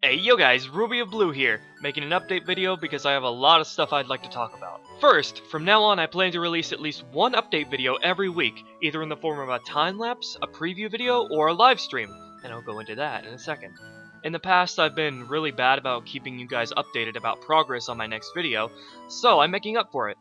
Hey yo guys, Ruby of Blue here, making an update video because I have a lot of stuff I'd like to talk about. First, from now on I plan to release at least one update video every week, either in the form of a time-lapse, a preview video, or a live stream, and I'll go into that in a second. In the past I've been really bad about keeping you guys updated about progress on my next video, so I'm making up for it.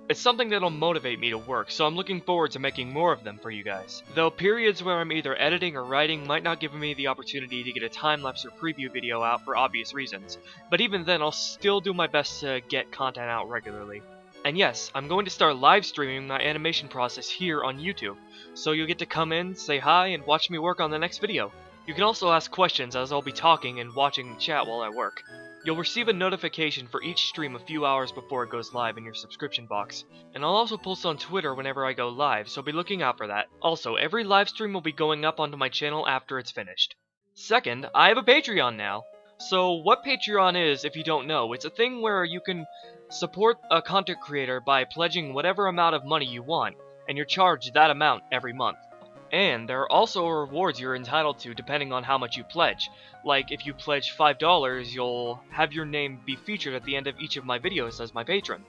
It's something that'll motivate me to work, so I'm looking forward to making more of them for you guys. Though periods where I'm either editing or writing might not give me the opportunity to get a time-lapse or preview video out for obvious reasons, but even then I'll still do my best to get content out regularly. And yes, I'm going to start live streaming my animation process here on YouTube, so you'll get to come in, say hi, and watch me work on the next video. You can also ask questions as I'll be talking and watching the chat while I work. You'll receive a notification for each stream a few hours before it goes live in your subscription box. And I'll also post on Twitter whenever I go live, so be looking out for that. Also, every live stream will be going up onto my channel after it's finished. Second, I have a Patreon now. So what Patreon is, if you don't know, it's a thing where you can support a content creator by pledging whatever amount of money you want, and you're charged that amount every month. And there are also rewards you're entitled to depending on how much you pledge. Like, if you pledge $5, you'll have your name be featured at the end of each of my videos as my patron.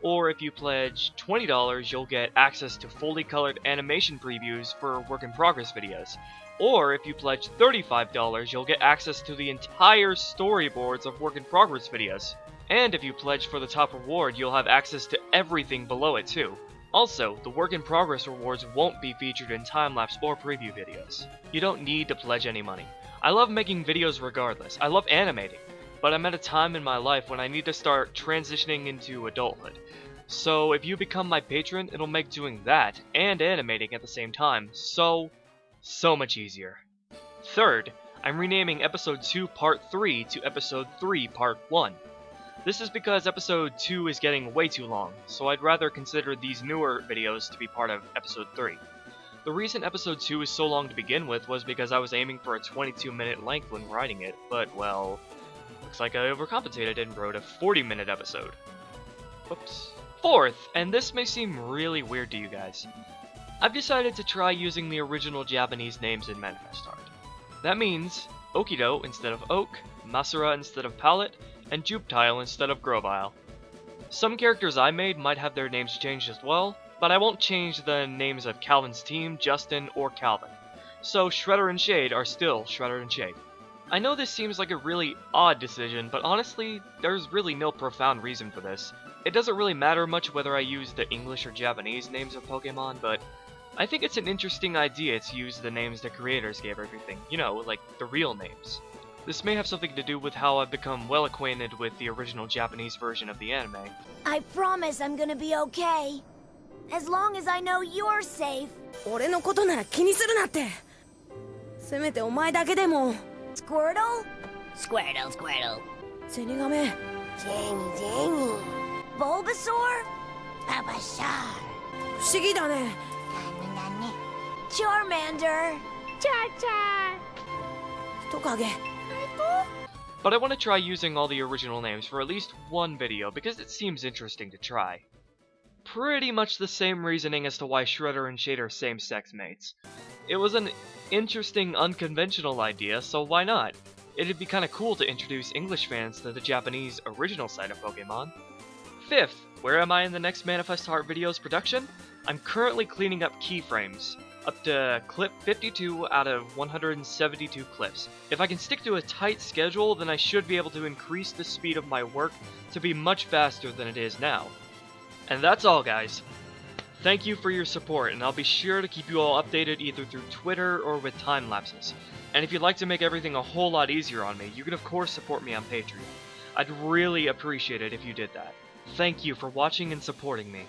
Or if you pledge $20, you'll get access to fully colored animation previews for work-in-progress videos. Or if you pledge $35, you'll get access to the entire storyboards of work-in-progress videos. And if you pledge for the top reward, you'll have access to everything below it too. Also, the work-in-progress rewards won't be featured in time-lapse or preview videos. You don't need to pledge any money. I love making videos regardless. I love animating, but I'm at a time in my life when I need to start transitioning into adulthood. So if you become my patron, it'll make doing that and animating at the same time so much easier. Third, I'm renaming Episode 2 Part 3 to Episode 3 Part 1. This is because Episode 2 is getting way too long, so I'd rather consider these newer videos to be part of Episode 3. The reason Episode 2 is so long to begin with was because I was aiming for a 22-minute length when writing it, but, well, looks like I overcompensated and wrote a 40-minute episode. Whoops. Fourth, and this may seem really weird to you guys, I've decided to try using the original Japanese names in Manifest Art. That means Okido instead of Oak, Masura instead of Palette, and Juptile instead of Grovile. Some characters I made might have their names changed as well, but I won't change the names of Calvin's team, Justin, or Calvin. So Shredder and Shade are still Shredder and Shade. I know this seems like a really odd decision, but honestly, there's really no profound reason for this. It doesn't really matter much whether I use the English or Japanese names of Pokemon, but I think it's an interesting idea to use the names the creators gave everything, you know, like the real names. This may have something to do with how I've become well acquainted with the original Japanese version of the anime. I promise I'm gonna be okay. As long as I know you're safe. 俺のことなら気にするなって。せめてお前だけでも。Squirtle? Squirtle, Squirtle. ゼニガメ。Jenny, Jenny. Bulbasaur? Babashar. 不思議だね。Charmander. Char-Char. トカゲ。But I want to try using all the original names for at least one video because it seems interesting to try. Pretty much the same reasoning as to why Shredder and Shade are same-sex mates. It was an interesting, unconventional idea, so why not? It'd be kinda cool to introduce English fans to the Japanese original side of Pokemon. Fifth, where am I in the next Manifest Heart video's production? I'm currently cleaning up keyframes, up to clip 52 out of 172 clips. If I can stick to a tight schedule, then I should be able to increase the speed of my work to be much faster than it is now. And that's all, guys. Thank you for your support, and I'll be sure to keep you all updated either through Twitter or with time lapses. And if you'd like to make everything a whole lot easier on me, you can of course support me on Patreon. I'd really appreciate it if you did that. Thank you for watching and supporting me.